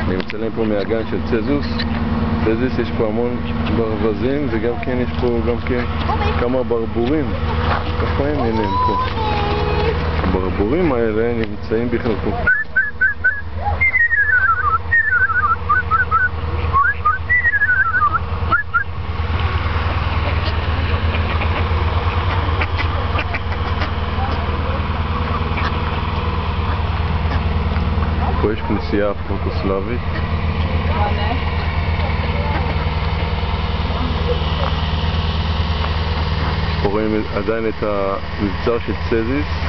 אני מצלם פה מהגן של צזוס. צזוס יש פה המון ברווזים, וגם כן יש פה גם כן כמה ברבורים. איפה הם? הנה הם פה. הברבורים האלה נמצאים בכלל פה. פה יש כנסייה פרוטוסלבית. פה רואים עדיין את המבצר של צזיס.